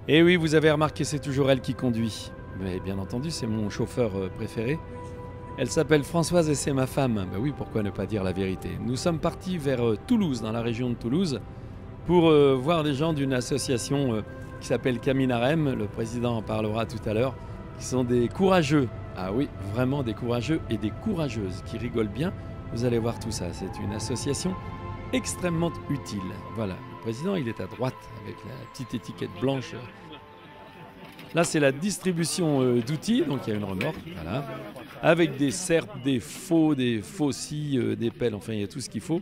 Et oui, vous avez remarqué, c'est toujours elle qui conduit. Mais bien entendu, c'est mon chauffeur préféré. Elle s'appelle Françoise et c'est ma femme. Ben oui, pourquoi ne pas dire la vérité? Nous sommes partis vers Toulouse, dans la région de Toulouse, pour voir des gens d'une association qui s'appelle Caminarem. Le président en parlera tout à l'heure. Qui sont des courageux. Ah oui, vraiment des courageux et des courageuses qui rigolent bien. Vous allez voir tout ça. C'est une association extrêmement utile. Voilà, le président, il est à droite avec la petite étiquette blanche. Là, c'est la distribution d'outils, donc il y a une remorque, voilà, avec des serpes, des faucilles, des pelles, enfin, il y a tout ce qu'il faut.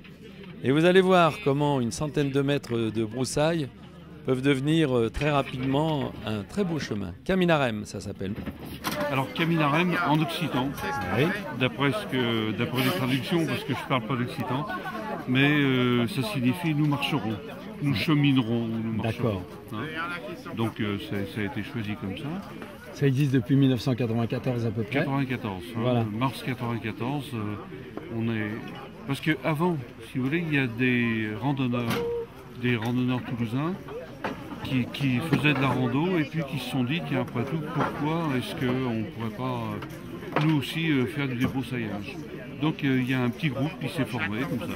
Et vous allez voir comment une centaine de mètres de broussailles peuvent devenir très rapidement un très beau chemin. Caminarem, ça s'appelle. Alors Caminarem en occitan, Oui. d'après les traductions, parce que je ne parle pas d'occitan, mais ça signifie nous marcherons, nous cheminerons, nous marcherons. Hein. Donc ça a été choisi comme ça. Ça existe depuis 1994 à peu près. 94, hein, Voilà. mars 94, on est... Parce qu'avant, si vous voulez, il y a des randonneurs toulousains qui faisaient de la rando et puis qui se sont dit, tiens, après tout, pourquoi est-ce qu'on ne pourrait pas nous aussi faire du débroussaillage? Donc il y a un petit groupe qui s'est formé comme ça.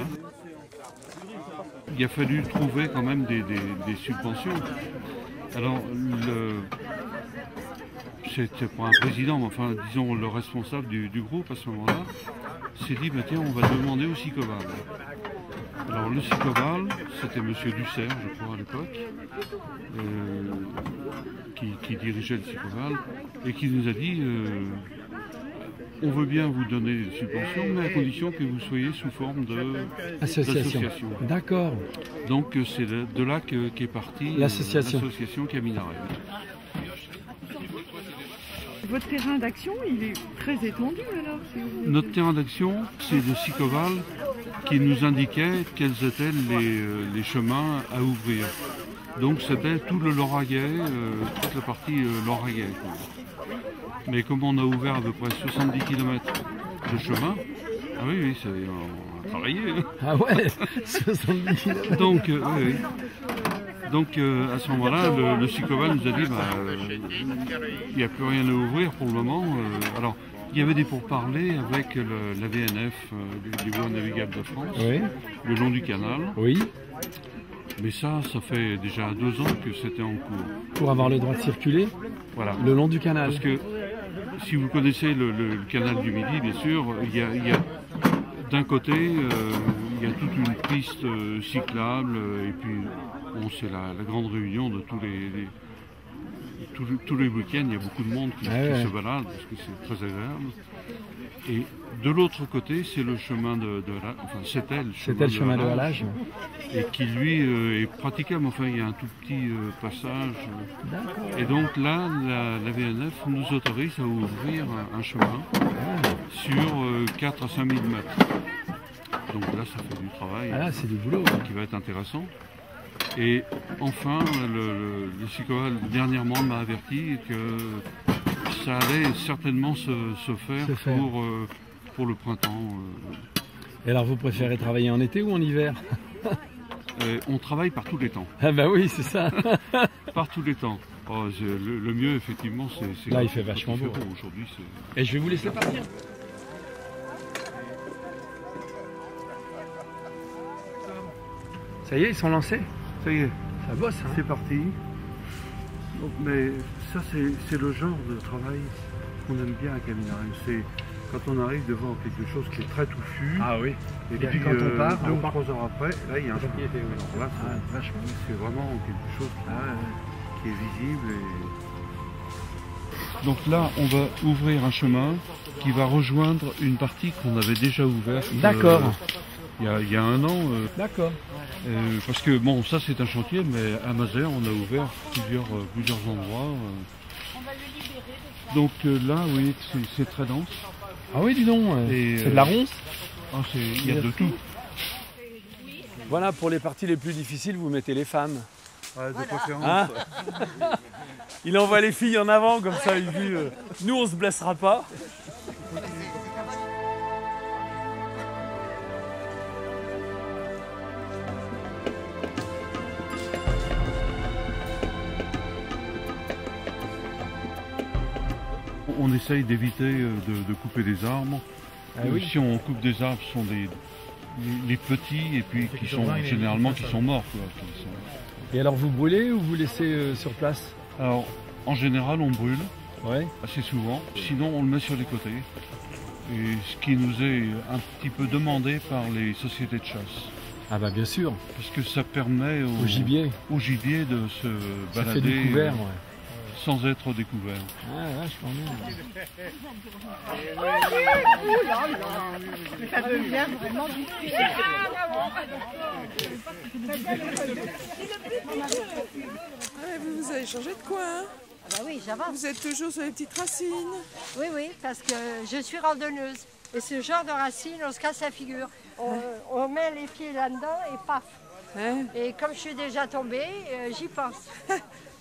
Il a fallu trouver quand même des subventions. Alors, c'était pas un président, mais enfin, disons, le responsable du groupe à ce moment-là, s'est dit, bah, tiens, on va demander au Sicoval. Alors, le Sicoval, c'était M. Dussert, je crois, à l'époque, qui dirigeait le Sicoval, et qui nous a dit, on veut bien vous donner des subventions, mais à condition que vous soyez sous forme d'association. D'accord. Donc c'est de là qu'est partie l'association Caminarem. Votre terrain d'action, il est très étendu alors? Notre terrain d'action, c'est le Sicoval qui nous indiquait quels étaient les chemins à ouvrir. Donc c'était tout le Lauragais, toute la partie Lauragais. Mais comme on a ouvert à peu près 70 km de chemin, ah oui, on a travaillé. Ah ouais, 70 km. Donc, oui. Donc à ce moment-là, le Sicoval nous a dit, il n'y a plus rien à ouvrir pour le moment. Alors, il y avait des pourparlers avec la VNF, les voies navigables de France, Oui. le long du canal. Oui. Mais ça fait déjà 2 ans que c'était en cours. Pour avoir le droit de circuler Voilà. le long du canal. Parce que si vous connaissez le canal du Midi, bien sûr, il y a d'un côté, il y a toute une piste cyclable, et puis bon, c'est la grande réunion de tous les week-ends, il y a beaucoup de monde qui se balade, parce que c'est très agréable. Et de l'autre côté, c'est le chemin c'était le chemin de halage, et qui lui est praticable. Enfin, il y a un tout petit passage. Et donc là, la VNF nous autorise à ouvrir un chemin sur 4 à 5 000 mètres. Donc là, ça fait du travail. Ah là, c'est du boulot. Qui va être intéressant. Et enfin, le Sicoval dernièrement m'a averti que ça allait certainement se faire. Pour le printemps. Et alors, vous préférez travailler en été ou en hiver? On travaille par tous les temps. Ah bah oui, c'est ça. Par tous les temps. Oh, le mieux, effectivement, c'est... Là, il fait vachement beau. Aujourd'hui, et je vais vous laisser partir. Ça y est, ils sont lancés? Ça y est. Ça bosse, hein. C'est parti. Donc, mais ça, c'est le genre de travail qu'on aime bien à Caminarem. C'est quand on arrive devant quelque chose qui est très touffu. Ah oui. Et puis quand on part, 2 ou 3 heures après, là, il y a un chemin. Là, vachement. C'est vraiment quelque chose qui est visible. Donc là, on va ouvrir un chemin qui va rejoindre une partie qu'on avait déjà ouverte. D'accord. Il y a 1 an. D'accord. Parce que bon, ça c'est un chantier, mais à Mazères, on a ouvert plusieurs endroits. Donc là, oui, c'est très dense. Ah oui, dis donc, c'est de la ronce. Il y a de tout. Voilà, pour les parties les plus difficiles, vous mettez les femmes. Ouais, de préférence. Hein? Il envoie les filles en avant, comme ça, il dit nous, on se blessera pas. On essaye d'éviter de couper des arbres. Ah oui. Si on coupe des arbres, ce sont les petits et puis qui sont généralement qui sont morts. Quoi, Et alors vous brûlez ou vous laissez sur place? Alors, en général, on brûle Ouais. assez souvent. Sinon, on le met sur les côtés. Et ce qui nous est un petit peu demandé par les sociétés de chasse. Ah bah bien sûr, Parce que ça permet au gibier. au gibier de se Ça fait balader découvert, ouais. sans être découvert. Ah ouais, je comprends bien. Ça devient vraiment difficile. Vous avez changé de coin, hein? Ah bah oui, j'avance. Vous êtes toujours sur les petites racines. Oui, oui, parce que je suis randonneuse. Et ce genre de racines, on se casse la figure. On met les pieds là-dedans et paf. Hein? Et comme je suis déjà tombée, j'y pense.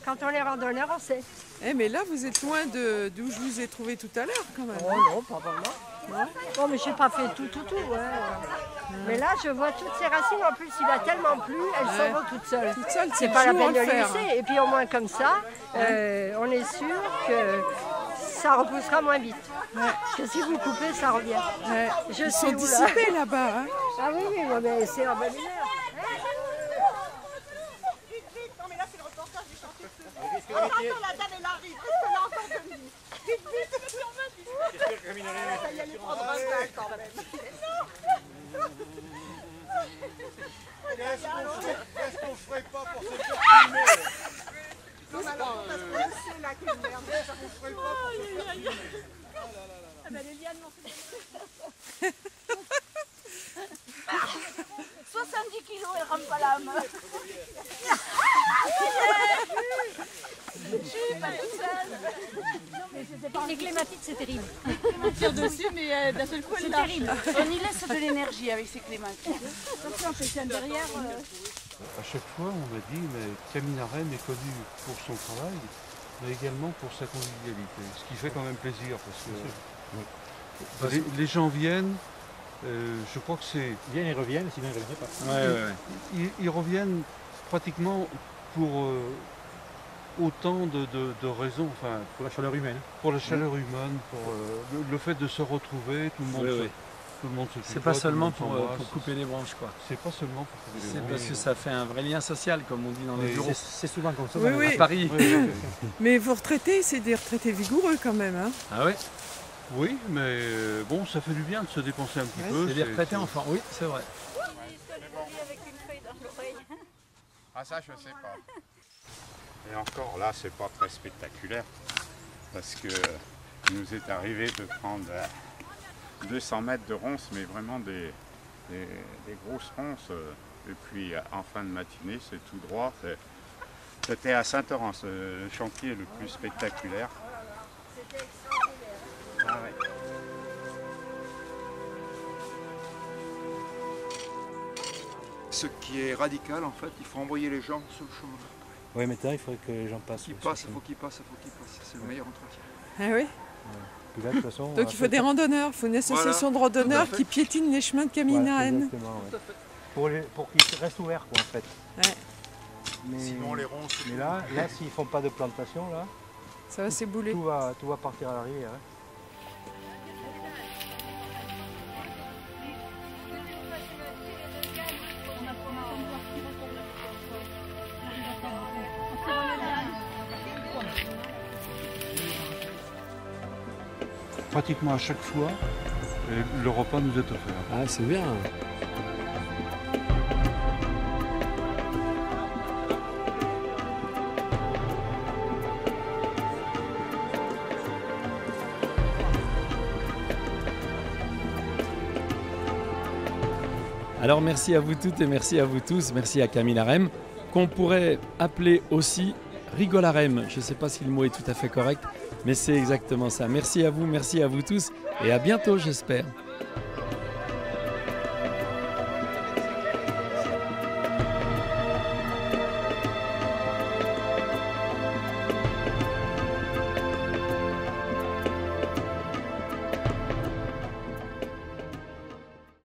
Quand on est randonneur, on sait. Eh, mais là, vous êtes loin d'où je vous ai trouvé tout à l'heure, quand même. Oh non, pas vraiment. Non, mais je n'ai pas fait tout. Ouais. Mais là, je vois toutes ces racines. En plus, il a tellement plu, elles s'en vont toutes seules. Toute seule, C'est pas la peine de le les faire. laisser. Et puis au moins comme ça, on est sûr que ça repoussera moins vite. Parce que si vous coupez, ça revient. Ouais. Je Ils sais sont où, là. dissipés là-bas. Hein. Ah oui, ouais, mais c'est en bonne humeur. Qu'est-ce qu'on ferait pas pour se faire filmer? Non, alors, parce que c'est là qui me merde, ça qu'on ferait pas pour se faire filmer. Ah bah les lianes m'ont fait 70 kilos, elle rampe pas l'âme. Je suis pas toute seule. Les clématites, c'est terrible. On tire dessus, mais d'un seul coup, elle lâche. On y laisse de l'énergie avec ces clématites. Attention, on fait derrière. À chaque fois, on m'a dit, mais Camille Arène est connue pour son travail, mais également pour sa convivialité. Ce qui fait quand même plaisir, parce que les gens viennent, je crois que c'est... Ils viennent et reviennent, sinon ils ne reviennent pas. Ils reviennent pratiquement pour autant de raisons, enfin, Pour la chaleur humaine. pour la chaleur humaine, pour le fait de se retrouver, tout le monde se tutoie, C'est pas tout le seulement monde pour s'embrasse. couper les branches, quoi. C'est pas seulement pour couper les C'est branches. parce que ça fait un vrai lien social, comme on dit dans les Oui. bureaux. C'est souvent comme ça. Oui, dans oui. les- À Paris. Mais vos retraités, c'est des retraités vigoureux quand même. Hein. Ah ouais. Oui, mais bon, ça fait du bien de se dépenser un petit peu. C'est des retraités enfants, oui, c'est vrai. Avec une feuille dans l'oreille. Ah ça, je sais pas. Et encore là, c'est pas très spectaculaire, parce que il nous est arrivé de prendre 200 mètres de ronces, mais vraiment des grosses ronces. Et puis en fin de matinée, c'est tout droit. C'était à Saint-Orens, le chantier le plus spectaculaire. Ah ouais. Ce qui est radical, en fait, il faut envoyer les gens sur le chemin. Ouais, maintenant il faudrait que les gens passent. Il faut qu'ils passent. C'est le meilleur entretien. Ah oui. Puis là, de toute façon, Donc il faut des randonneurs, il faut une association de randonneurs qui piétine les chemins de Camille Arène. Pour qu'ils restent ouverts, quoi, en fait. Ouais. Mais, Sinon, les ronces. mais là s'ils font pas de plantation, là, Ça va s'ébouler. tout va partir à l'arrière. Hein. Pratiquement à chaque fois, le repas nous est offert. Ah, c'est bien. Alors merci à vous toutes et merci à vous tous, merci à Camille Arène, qu'on pourrait appeler aussi Rigolarem. Je ne sais pas si le mot est tout à fait correct, mais c'est exactement ça. Merci à vous tous et à bientôt j'espère.